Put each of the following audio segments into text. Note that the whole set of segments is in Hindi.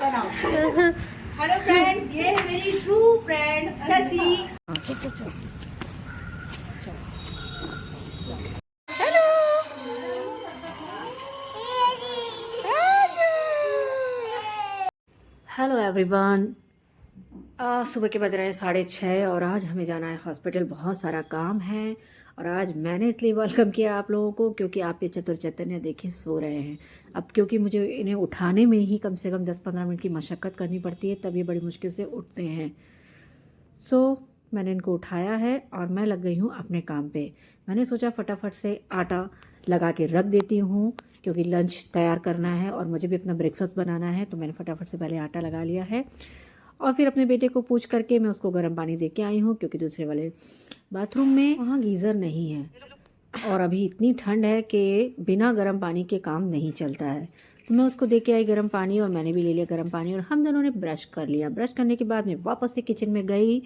बनाओ। हेलो फ्रेंड्स, ये है मेरी true friend Shashi. Hello hello everyone. सुबह के बज रहे हैं 6:30 और आज हमें जाना है हॉस्पिटल। बहुत सारा काम है और आज मैंने इसलिए वेलकम किया आप लोगों को क्योंकि आपके चतुर चैतन्य देखिए सो रहे हैं। अब क्योंकि मुझे इन्हें उठाने में ही कम से कम 10-15 मिनट की मशक्क़त करनी पड़ती है, तब ये बड़ी मुश्किल से उठते हैं। मैंने इनको उठाया है और मैं लग गई हूँ अपने काम पे। मैंने सोचा फटाफट से आटा लगा के रख देती हूँ क्योंकि लंच तैयार करना है और मुझे भी अपना ब्रेकफास्ट बनाना है। तो मैंने फटाफट से पहले आटा लगा लिया है और फिर अपने बेटे को पूछ करके मैं उसको गर्म पानी दे के आई हूँ क्योंकि दूसरे वाले बाथरूम में वहाँ गीज़र नहीं है और अभी इतनी ठंड है कि बिना गर्म पानी के काम नहीं चलता है। तो मैं उसको दे के आई गर्म पानी और मैंने भी ले लिया गर्म पानी और हम दोनों ने ब्रश कर लिया। ब्रश करने के बाद मैं वापस से किचन में गई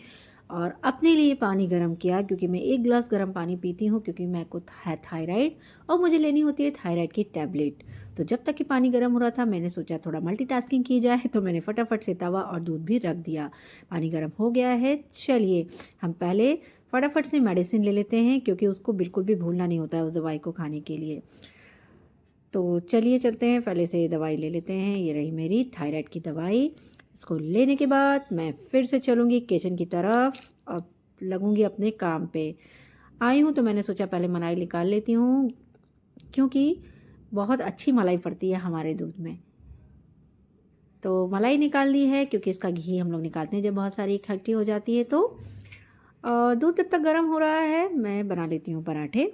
और अपने लिए पानी गर्म किया क्योंकि मैं 1 गिलास गर्म पानी पीती हूँ क्योंकि मेरे को है थायराइड और मुझे लेनी होती है थायराइड की टैबलेट। तो जब तक कि पानी गर्म हो रहा था मैंने सोचा थोड़ा मल्टीटास्किंग की जाए, तो मैंने फटाफट से तवा और दूध भी रख दिया। पानी गर्म हो गया है। चलिए हम पहले फटाफट से मेडिसिन ले लेते हैं क्योंकि उसको बिल्कुल भी भूलना नहीं होता है उस दवाई को खाने के लिए। तो चलिए चलते हैं, पहले से दवाई ले लेते हैं। ये रही मेरी थायराइड की दवाई। इसको लेने के बाद मैं फिर से चलूँगी किचन की तरफ और लगूँगी अपने काम पे। आई हूँ तो मैंने सोचा पहले मलाई निकाल लेती हूँ क्योंकि बहुत अच्छी मलाई पड़ती है हमारे दूध में। तो मलाई निकाल दी है क्योंकि इसका घी हम लोग निकालते हैं जब बहुत सारी इकट्ठी हो जाती है। तो दूध जब तक गर्म हो रहा है मैं बना लेती हूँ पराठे।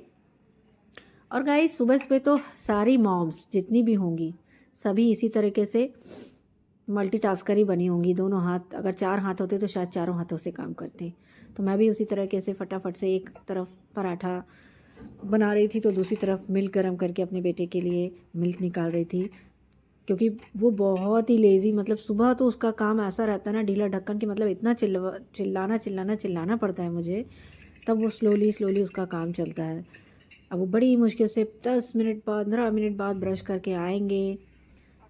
और गाइस सुबह सुबह तो सारी मॉम्स जितनी भी होंगी सभी इसी तरीके से मल्टीटास्कर ही बनी होंगी। दोनों हाथ, अगर 4 हाथ होते तो शायद चारों हाथों से काम करते। तो मैं भी उसी तरीके से फटाफट से एक तरफ पराठा बना रही थी तो दूसरी तरफ मिल्क गर्म करके अपने बेटे के लिए मिल्क निकाल रही थी क्योंकि वो बहुत ही लेज़ी, मतलब सुबह तो उसका काम ऐसा रहता है ना ढीला ढक्कन, कि मतलब इतना चिल्लाना पड़ता है मुझे, तब वो स्लोली उसका काम चलता है। अब वो बड़ी मुश्किल से 10 मिनट बाद 15 मिनट बाद ब्रश करके आएंगे।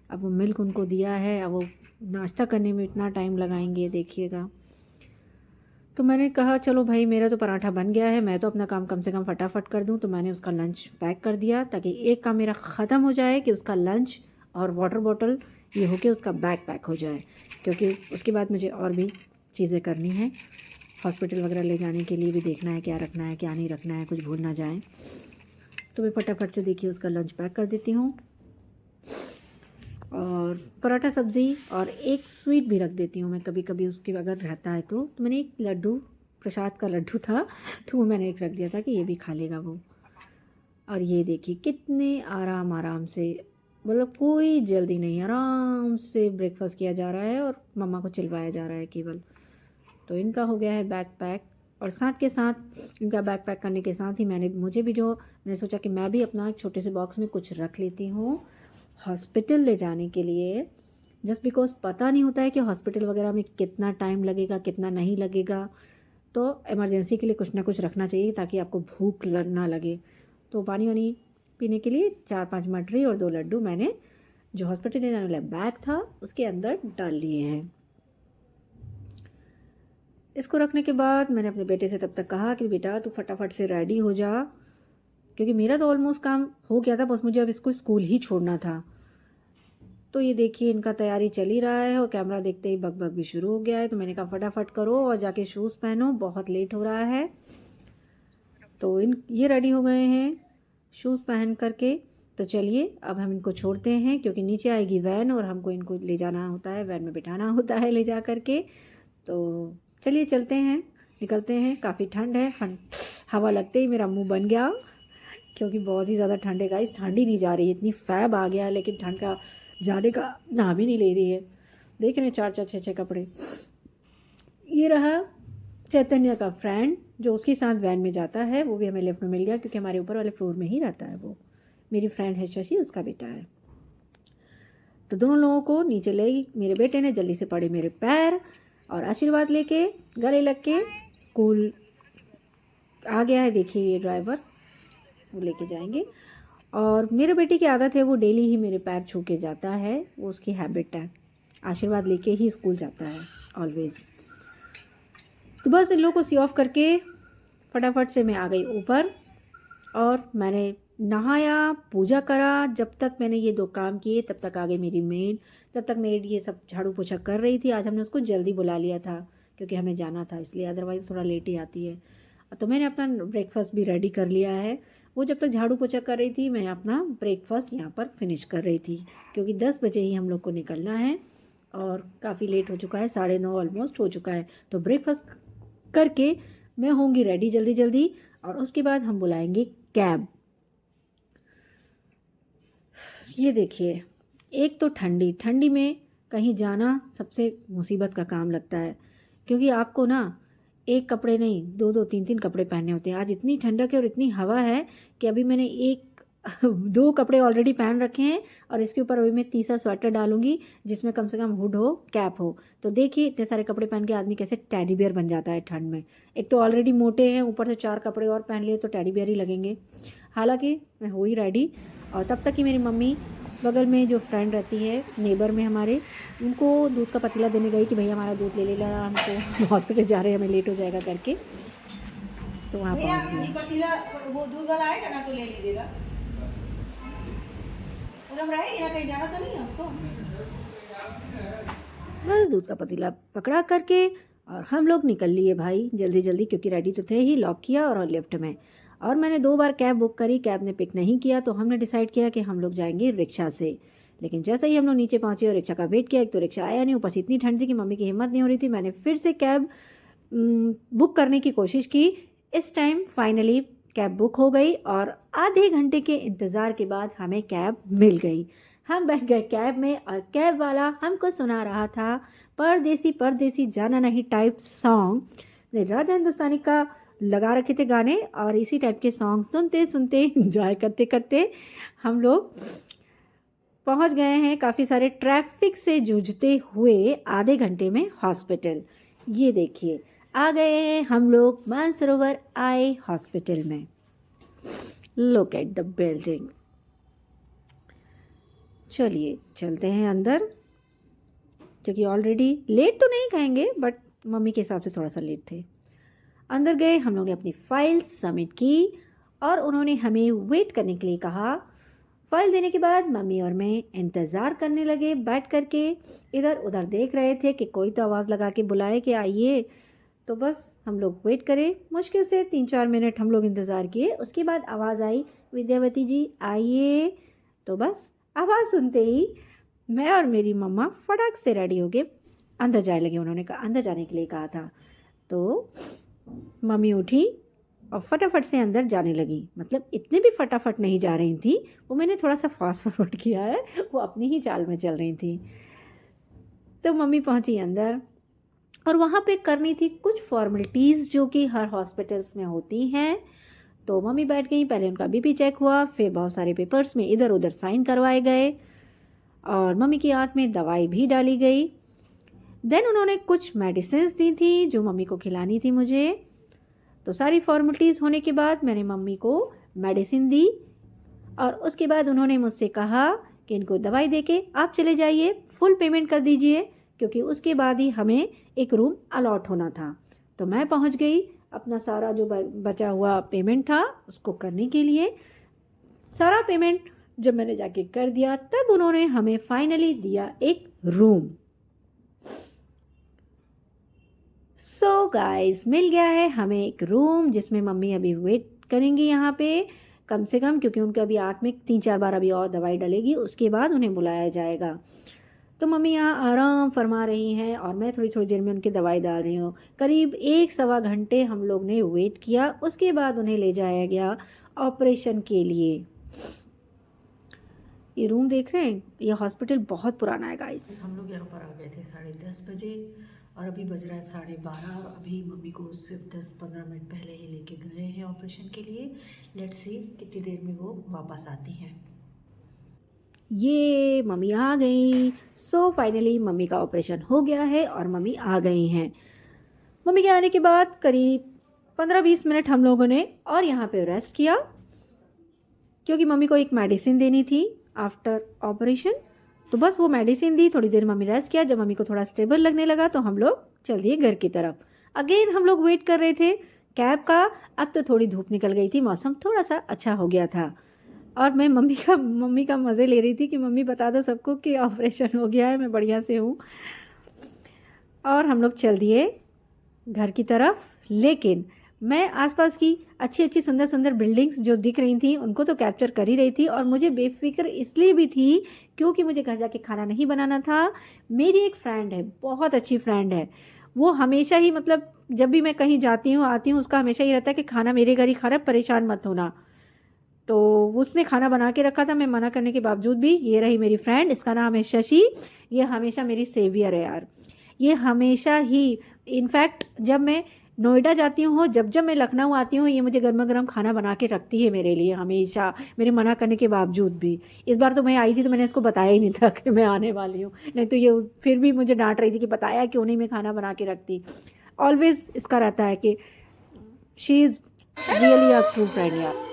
अब वो मिल्क उनको दिया है, अब वो नाश्ता करने में इतना टाइम लगाएंगे देखिएगा। तो मैंने कहा चलो भाई मेरा तो पराठा बन गया है, मैं तो अपना काम कम से कम फटाफट कर दूं। तो मैंने उसका लंच पैक कर दिया ताकि एक काम मेरा ख़त्म हो जाए कि उसका लंच और वाटर बॉटल ये हो के उसका बैग पैक हो जाए, क्योंकि उसके बाद मुझे और भी चीज़ें करनी हैं। हॉस्पिटल वगैरह ले जाने के लिए भी देखना है क्या रखना है क्या नहीं रखना है, कुछ भूल ना जाए। तो मैं फटाफट से देखिए उसका लंच पैक कर देती हूँ और पराठा सब्ज़ी और एक स्वीट भी रख देती हूँ मैं कभी कभी उसके अगर रहता है तो। मैंने एक लड्डू, प्रसाद का लड्डू था तो वो मैंने एक रख दिया था कि ये भी खा लेगा वो। और ये देखिए कितने आराम से, मतलब कोई जल्दी नहीं, आराम से ब्रेकफास्ट किया जा रहा है और मम्मा को चिल्लाया जा रहा है केवल। तो इनका हो गया है बैग पैक और साथ के साथ इनका बैग पैक करने के साथ ही मैंने सोचा कि मैं भी अपना एक छोटे से बॉक्स में कुछ रख लेती हूँ हॉस्पिटल ले जाने के लिए। जस्ट बिकॉज पता नहीं होता है कि हॉस्पिटल वगैरह में कितना टाइम लगेगा कितना नहीं लगेगा, तो इमरजेंसी के लिए कुछ ना कुछ रखना चाहिए ताकि आपको भूख ना लगे। तो पानी वानी पीने के लिए 4-5 मटरी और 2 लड्डू मैंने जो हॉस्पिटल ले जाने वाला बैग था उसके अंदर डाल लिए हैं। इसको रखने के बाद मैंने अपने बेटे से तब तक कहा कि बेटा तू फटाफट से रेडी हो जा, क्योंकि मेरा तो ऑलमोस्ट काम हो गया था, बस मुझे अब इसको स्कूल ही छोड़ना था। तो ये देखिए इनका तैयारी चल ही रहा है और कैमरा देखते ही बग भी शुरू हो गया है। तो मैंने कहा फटाफट करो और जाके शूज़ पहनो, बहुत लेट हो रहा है। तो ये रेडी हो गए हैं शूज़ पहन करके। तो चलिए अब हम इनको छोड़ते हैं क्योंकि नीचे आएगी वैन और हमको इनको ले जाना होता है, वैन में बिठाना होता है ले जा करके। तो चलिए चलते हैं, निकलते हैं। काफ़ी ठंड है, हवा लगते ही मेरा मुंह बन गया क्योंकि बहुत ही ज़्यादा ठंड है गाइस। ठंड ही नहीं जा रही है, इतनी फैब आ गया है लेकिन ठंड का जाने का नाम ही नहीं ले रही है। देख रहे हैं 4-4 6-6 कपड़े। ये रहा चैतन्य का फ्रेंड जो उसके साथ वैन में जाता है, वो भी हमें लिफ्ट में मिल गया क्योंकि हमारे ऊपर वाले फ्लोर में ही रहता है वो। मेरी फ्रेंड है शशि, उसका बेटा है। तो दोनों लोगों को नीचे ले मेरे बेटे ने जल्दी से पड़े मेरे पैर और आशीर्वाद लेके गले लग के स्कूल आ गया है। देखिए ये ड्राइवर वो लेके जाएंगे और मेरे बेटे की आदत है वो डेली ही मेरे पैर छू के जाता है, वो उसकी हैबिट है। आशीर्वाद लेके ही स्कूल जाता है ऑलवेज। तो बस इन लोगों को सी ऑफ करके फटाफट से मैं आ गई ऊपर और मैंने नहाया, पूजा करा। जब तक मैंने ये 2 काम किए तब तक आ गई मेरी मेड। तब तक मेड ये सब झाड़ू पोछा कर रही थी। आज हमने उसको जल्दी बुला लिया था क्योंकि हमें जाना था, इसलिए अदरवाइज़ थोड़ा लेट ही आती है। तो मैंने अपना ब्रेकफास्ट भी रेडी कर लिया है। वो जब तक झाड़ू पोछा कर रही थी मैं अपना ब्रेकफास्ट यहाँ पर फिनिश कर रही थी क्योंकि 10 बजे ही हम लोग को निकलना है और काफ़ी लेट हो चुका है, 9:30 ऑलमोस्ट हो चुका है। तो ब्रेकफास्ट करके मैं होंगी रेडी जल्दी जल्दी और उसके बाद हम बुलाएंगे कैब। ये देखिए, एक तो ठंडी में कहीं जाना सबसे मुसीबत का काम लगता है क्योंकि आपको ना एक कपड़े नहीं 2-2 3-3 कपड़े पहनने होते हैं। आज इतनी ठंडक है और इतनी हवा है कि अभी मैंने 2 कपड़े ऑलरेडी पहन रखे हैं और इसके ऊपर अभी मैं तीसरा स्वेटर डालूंगी जिसमें कम से कम हुड हो, कैप हो। तो देखिए इतने सारे कपड़े पहन के आदमी कैसे टेडी बियर बन जाता है ठंड में। एक तो ऑलरेडी मोटे हैं, ऊपर से 4 कपड़े और पहन लिए तो टेडी बियर ही लगेंगे। हालांकि मैं हो ही रेडी और तब तक कि मेरी मम्मी बगल में जो फ्रेंड रहती है नेबर में हमारे, उनको दूध का पतीला देने गई कि भैया हमारा दूध ले लेना, हमको हॉस्पिटल जा रहे हैं, हमें लेट हो जाएगा करके। तो वहाँ पहुँच गए। पतीला वो दूध वाला आएगा ना तो ले लीजिएगा, एकदम रहेगी ना, कहीं जाना तो नहीं है उसको। बस दूध का पतीला पकड़ा करके और हम लोग निकल लिए भाई जल्दी जल्दी क्योंकि रेडी तो थे ही। लॉक किया और लिफ्ट में, और मैंने 2 बार कैब बुक करी, कैब ने पिक नहीं किया। तो हमने डिसाइड किया कि हम लोग जाएंगे रिक्शा से। लेकिन जैसे ही हम लोग नीचे पहुंचे और रिक्शा का वेट किया, एक तो रिक्शा आया नहीं, ऊपर से इतनी ठंड थी कि मम्मी की हिम्मत नहीं हो रही थी। मैंने फिर से कैब बुक करने की कोशिश की। इस टाइम फाइनली कैब बुक हो गई और आधे घंटे के इंतज़ार के बाद हमें कैब मिल गई। हम बैठ गए कैब में और कैब वाला हमको सुना रहा था परदेसी परदेसी जाना नहीं टाइप सॉन्ग। राजा हिंदुस्तानी का लगा रखे थे गाने और इसी टाइप के सॉन्ग सुनते सुनते एंजॉय करते करते हम लोग पहुंच गए हैं काफ़ी सारे ट्रैफिक से जूझते हुए आधे घंटे में हॉस्पिटल। ये देखिए आ गए हैं हम लोग मानसरोवर आई हॉस्पिटल में। Look at the building. चलिए चलते हैं अंदर क्योंकि ऑलरेडी लेट तो नहीं कहेंगे बट मम्मी के हिसाब से थोड़ा सा लेट थे। अंदर गए, हम लोग ने अपनी फाइल सबमिट की और उन्होंने हमें वेट करने के लिए कहा। फाइल देने के बाद मम्मी और मैं इंतज़ार करने लगे बैठ करके। इधर उधर देख रहे थे कि कोई तो आवाज़ लगा के बुलाए कि आइए। तो बस हम लोग वेट करें, मुश्किल से 3-4 मिनट हम लोग इंतज़ार किए। उसके बाद आवाज़ आई, विद्यावती जी आइए। तो बस आवाज़ सुनते ही मैं और मेरी मम्मा फटाक से रेडी हो गए, अंदर जाने लगे। उन्होंने कहा अंदर जाने के लिए कहा था। तो मम्मी उठी और फटाफट से अंदर जाने लगी। मतलब इतने भी फटाफट नहीं जा रही थी, वो मैंने थोड़ा सा फास्ट फॉरवर्ड किया है, वो अपनी ही चाल में चल रही थी। तो मम्मी पहुंची अंदर और वहाँ पे करनी थी कुछ फॉर्मेलिटीज़ जो कि हर हॉस्पिटल्स में होती हैं। तो मम्मी बैठ गई, पहले उनका बीपी चेक हुआ, फिर बहुत सारे पेपर्स में इधर उधर साइन करवाए गए और मम्मी की आँख में दवाई भी डाली गई। देन उन्होंने कुछ मेडिसिन्स दी थी जो मम्मी को खिलानी थी मुझे। तो सारी फॉर्मेलिटीज़ होने के बाद मैंने मम्मी को मेडिसिन दी और उसके बाद उन्होंने मुझसे कहा कि इनको दवाई देके आप चले जाइए, फुल पेमेंट कर दीजिए क्योंकि उसके बाद ही हमें एक रूम अलॉट होना था। तो मैं पहुंच गई, अपना सारा जो बचा हुआ पेमेंट था उसको करने के लिए। सारा पेमेंट जब मैंने जाके कर दिया तब उन्होंने हमें फाइनली दिया एक रूम। सो गाइस मिल गया है हमें एक रूम जिसमें मम्मी अभी वेट करेंगी यहाँ पे कम से कम, क्योंकि उनके अभी आँख में 3-4 बार अभी और दवाई डलेगी, उसके बाद उन्हें बुलाया जाएगा। तो मम्मी यहाँ आराम फरमा रही हैं और मैं थोड़ी थोड़ी देर में उनकी दवाई डाल रही हूँ। करीब 1-1.25 घंटे हम लोग ने वेट किया, उसके बाद उन्हें ले जाया गया ऑपरेशन के लिए। ये रूम देख रहे हैं, ये हॉस्पिटल बहुत पुराना है गाइस। हम लोग यहाँ पर आ गए थे 10:30 बजे और अभी बज रहा है 12:30 और अभी मम्मी को सिर्फ 10-15 मिनट पहले ही लेके गए हैं ऑपरेशन के लिए। लेट्स सी कितनी देर में वो वापस आती हैं। ये मम्मी आ गई। सो फाइनली मम्मी का ऑपरेशन हो गया है और मम्मी आ गई हैं। मम्मी के आने के बाद करीब 15-20 मिनट हम लोगों ने और यहाँ पे रेस्ट किया क्योंकि मम्मी को एक मेडिसिन देनी थी आफ्टर ऑपरेशन। तो बस वो मेडिसिन दी, थोड़ी देर मम्मी रेस्ट किया। जब मम्मी को थोड़ा स्टेबल लगने लगा तो हम लोग चल दिए घर की तरफ। अगेन हम लोग वेट कर रहे थे कैब का। अब तो थोड़ी धूप निकल गई थी, मौसम थोड़ा सा अच्छा हो गया था और मैं मम्मी का मज़े ले रही थी कि मम्मी बता दो सबको कि ऑपरेशन हो गया है, मैं बढ़िया से हूँ। और हम लोग चल दिए घर की तरफ। लेकिन मैं आसपास की अच्छी अच्छी सुंदर सुंदर बिल्डिंग्स जो दिख रही थी उनको तो कैप्चर कर ही रही थी, और मुझे बेफिक्र इसलिए भी थी क्योंकि मुझे घर जाके खाना नहीं बनाना था। मेरी एक फ्रेंड है, बहुत अच्छी फ्रेंड है, वो हमेशा ही मतलब जब भी मैं कहीं जाती हूँ आती हूँ उसका हमेशा ही रहता है कि खाना मेरे घर ही खाना, परेशान मत होना। तो उसने खाना बना के रखा था, मैं मना करने के बावजूद भी। ये रही मेरी फ्रेंड, इसका नाम है शशि। ये हमेशा मेरी सेवियर है यार। ये हमेशा ही, इनफैक्ट जब मैं नोएडा जाती हूँ, जब जब मैं लखनऊ आती हूँ, ये मुझे गर्मा गर्म खाना बना के रखती है मेरे लिए हमेशा, मेरे मना करने के बावजूद भी। इस बार तो मैं आई थी तो मैंने इसको बताया ही नहीं था कि मैं आने वाली हूँ, नहीं तो ये फिर भी मुझे डांट रही थी कि बताया क्यों नहीं, मैं खाना बना के रखती। ऑलवेज इसका रहता है कि she is really a true friend यार।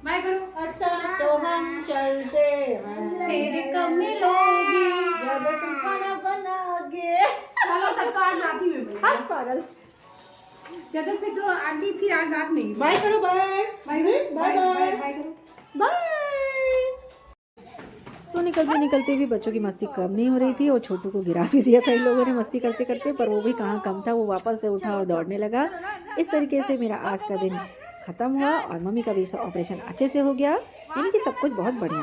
बाय करो। अच्छा तो हम चलते हैं, तेरी कब मिलोगी जब तुम खाना बनाओगे। चलो तब तो आज रात ही में मिलेंगे। हाँ पागल। या तो फिर तो आंटी फिर आज रात में ही। बाय करो, bye bye bye bye bye करो। बाय। तो निकलते भी बच्चों की मस्ती कम नहीं हो रही थी, और छोटू को गिरा भी दिया था इन लोगों ने मस्ती करते करते, पर वो भी कहाँ कम था, वो वापस से उठा और दौड़ने लगा। इस तरीके से मेरा आज का दिन ख़त्म हुआ और मम्मी का भी ऑपरेशन अच्छे से हो गया, यानी कि सब कुछ बहुत बढ़िया।